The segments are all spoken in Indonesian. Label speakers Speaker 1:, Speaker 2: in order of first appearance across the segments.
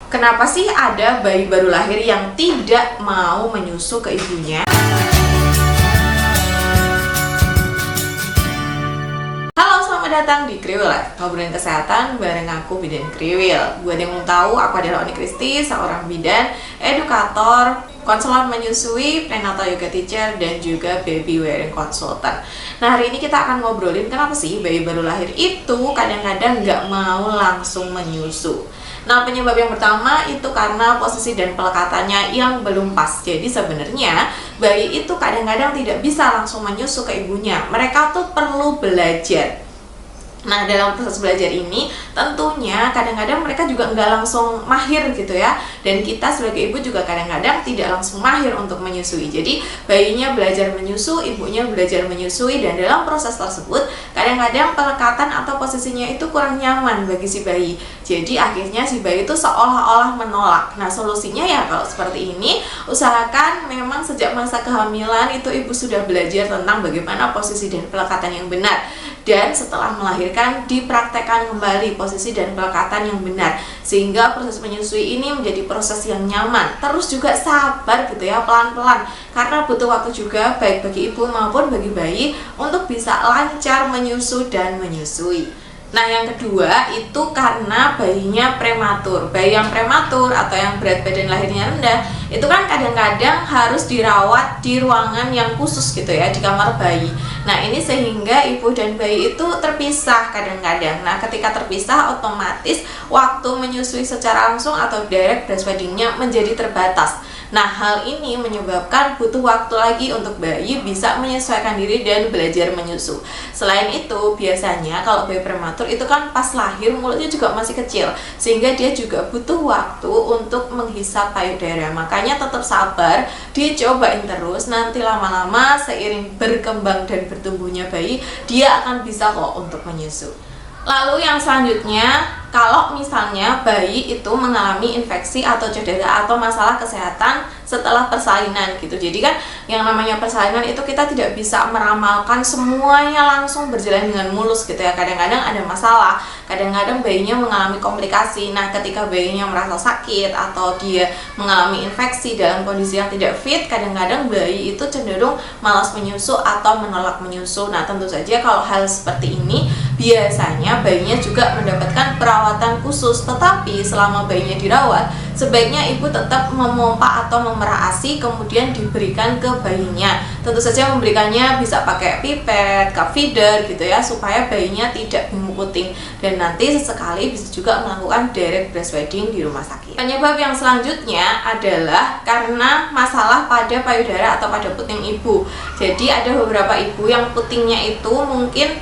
Speaker 1: Kenapa sih ada bayi baru lahir yang tidak mau menyusu ke ibunya? Halo, selamat datang di Kriwil Life, ngobrolin kesehatan bareng aku, Bidan Kriwil. Buat yang belum tahu, aku adalah Oni Kristi, seorang bidan, edukator, konselor menyusui, prenatal yoga teacher, dan juga baby wearing consultant. Nah, hari ini kita akan ngobrolin kenapa sih bayi baru lahir itu kadang-kadang nggak mau langsung menyusu. Nah, penyebab yang pertama itu karena posisi dan pelekatannya yang belum pas. Jadi sebenarnya bayi itu kadang-kadang tidak bisa langsung menyusu ke ibunya. Mereka tuh perlu belajar. Nah, dalam proses belajar ini tentunya kadang-kadang mereka juga nggak langsung mahir gitu ya. Dan kita sebagai ibu juga kadang-kadang tidak langsung mahir untuk menyusui. Jadi bayinya belajar menyusu, ibunya belajar menyusui, dan dalam proses tersebut kadang-kadang pelekatan atau posisinya itu kurang nyaman bagi si bayi. Jadi akhirnya si bayi itu seolah-olah menolak. Nah, solusinya ya kalau seperti ini, usahakan memang sejak masa kehamilan itu ibu sudah belajar tentang bagaimana posisi dan pelekatan yang benar. Dan setelah melahirkan dipraktekkan kembali posisi dan pelekatan yang benar, sehingga proses menyusui ini menjadi proses yang nyaman. Terus juga sabar gitu ya, pelan-pelan, karena butuh waktu juga baik bagi ibu maupun bagi bayi untuk bisa lancar menyusu dan menyusui. Nah, yang kedua itu karena bayinya prematur. Bayi yang prematur atau yang berat badan lahirnya rendah itu kan kadang-kadang harus dirawat di ruangan yang khusus gitu ya, di kamar bayi. Nah, ini sehingga ibu dan bayi itu terpisah kadang-kadang. Nah, ketika terpisah otomatis waktu menyusui secara langsung atau direct breastfeedingnya menjadi terbatas. Nah, hal ini menyebabkan butuh waktu lagi untuk bayi bisa menyesuaikan diri dan belajar menyusu. Selain itu, biasanya kalau bayi prematur itu kan pas lahir mulutnya juga masih kecil, sehingga dia juga butuh waktu untuk menghisap payudara. Makanya tetap sabar, dicobain terus, nanti lama-lama seiring berkembang dan bertumbuhnya bayi, dia akan bisa kok untuk menyusu. Lalu yang selanjutnya, kalau misalnya bayi itu mengalami infeksi atau cedera atau masalah kesehatan setelah persalinan gitu. Jadi kan yang namanya persalinan itu kita tidak bisa meramalkan semuanya langsung berjalan dengan mulus gitu ya. Kadang-kadang ada masalah, kadang-kadang bayinya mengalami komplikasi. Nah, ketika bayinya merasa sakit atau dia mengalami infeksi dalam kondisi yang tidak fit, kadang-kadang bayi itu cenderung malas menyusu atau menolak menyusu. Nah, tentu saja kalau hal seperti ini biasanya bayinya juga mendapatkan perawatan khusus. Tetapi selama bayinya dirawat, sebaiknya ibu tetap memompa atau memerah ASI kemudian diberikan ke bayinya. Tentu saja memberikannya bisa pakai pipet, cup feeder gitu ya, supaya bayinya tidak bingung puting. Dan nanti sesekali bisa juga melakukan direct breastfeeding di rumah sakit. Penyebab yang selanjutnya adalah karena masalah pada payudara atau pada puting ibu. Jadi ada beberapa ibu yang putingnya itu mungkin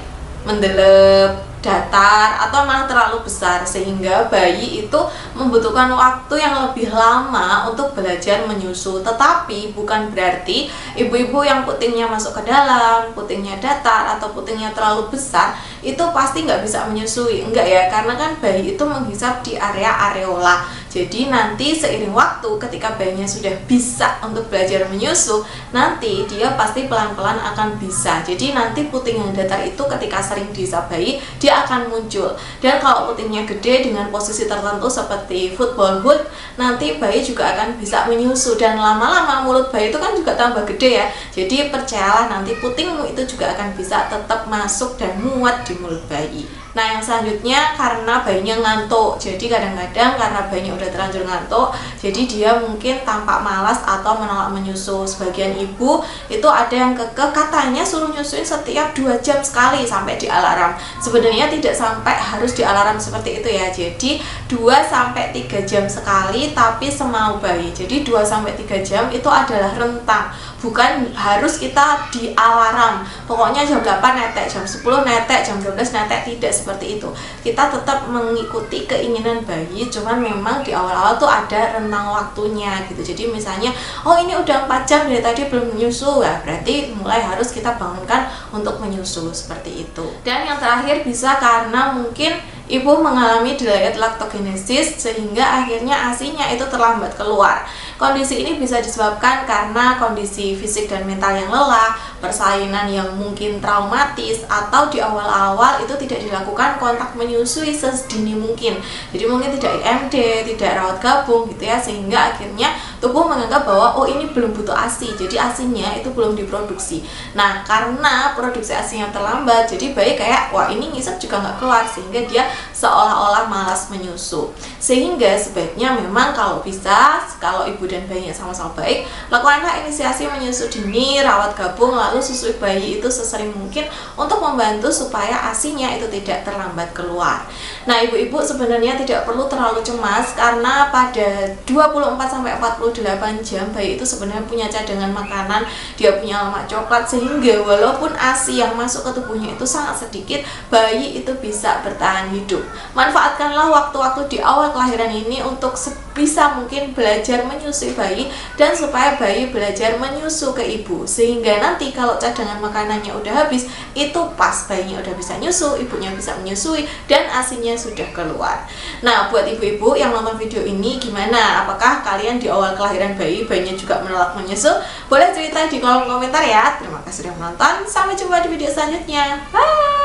Speaker 1: mendelep, datar, atau malah terlalu besar, sehingga bayi itu membutuhkan waktu yang lebih lama untuk belajar menyusu. Tetapi bukan berarti ibu-ibu yang putingnya masuk ke dalam, putingnya datar, atau putingnya terlalu besar itu pasti nggak bisa menyusui. Enggak ya, karena kan bayi itu menghisap di area areola. Jadi nanti seiring waktu ketika bayinya sudah bisa untuk belajar menyusu, nanti dia pasti pelan-pelan akan bisa. Jadi nanti puting yang datar itu ketika sering dihisap bayi, dia akan muncul. Dan kalau putingnya gede dengan posisi tertentu seperti football hood, nanti bayi juga akan bisa menyusu. Dan lama-lama mulut bayi itu kan juga tambah gede ya. Jadi percayalah, nanti putingmu itu juga akan bisa tetap masuk dan muat di mulut bayi. Nah, yang selanjutnya karena bayinya ngantuk. Jadi kadang-kadang karena bayinya udah terlanjur ngantuk, jadi dia mungkin tampak malas atau menolak menyusu. Sebagian ibu itu ada yang kekeh katanya suruh nyusuin setiap 2 jam sekali sampai di alarm. Sebenarnya tidak sampai harus di alarm seperti itu ya. Jadi 2-3 jam sekali tapi semau bayi. Jadi 2-3 jam itu adalah rentang. Bukan harus kita di alarm, pokoknya jam 8 netek, jam 10 netek, jam 12 netek, tidak seperti itu. Kita tetap mengikuti keinginan bayi, cuman memang di awal-awal tuh ada rentang waktunya gitu. Jadi misalnya, oh ini udah 4 jam dari tadi belum menyusu, ya berarti mulai harus kita bangunkan untuk menyusu, seperti itu. Dan yang terakhir bisa karena mungkin ibu mengalami delayed lactogenesis sehingga akhirnya ASI-nya itu terlambat keluar. Kondisi ini bisa disebabkan karena kondisi fisik dan mental yang lelah, persalinan yang mungkin traumatis, atau di awal-awal itu tidak dilakukan kontak menyusui sedini mungkin. Jadi mungkin tidak IMD, tidak rawat gabung gitu ya, sehingga akhirnya tubuh menganggap bahwa oh ini belum butuh ASI, jadi ASI-nya itu belum diproduksi. Nah, karena produksi ASI-nya terlambat, jadi bayi kayak wah ini ngisep juga nggak keluar, sehingga dia seolah-olah malas menyusu. Sehingga sebaiknya memang kalau bisa, kalau ibu dan bayinya sama-sama baik, lakukanlah inisiasi menyusu dini, rawat gabung, lalu susui bayi itu sesering mungkin untuk membantu supaya ASI-nya itu tidak terlambat keluar. Nah, ibu-ibu sebenarnya tidak perlu terlalu cemas karena pada 24-48 jam bayi itu sebenarnya punya cadangan makanan, dia punya lemak coklat, sehingga walaupun ASI yang masuk ke tubuhnya itu sangat sedikit, bayi itu bisa bertahan hidup. Manfaatkanlah waktu-waktu di awal kelahiran ini untuk sebisa mungkin belajar menyusui bayi dan supaya bayi belajar menyusu ke ibu, sehingga nanti kalau cadangan makanannya udah habis, itu pas bayinya udah bisa nyusu, ibunya bisa menyusui, dan ASI-nya sudah keluar. Nah, buat ibu-ibu yang nonton video ini gimana? Apakah kalian di awal kelahiran bayinya juga menolak menyusu? Boleh cerita di kolom komentar ya. Terima kasih sudah menonton, sampai jumpa di video selanjutnya. Bye!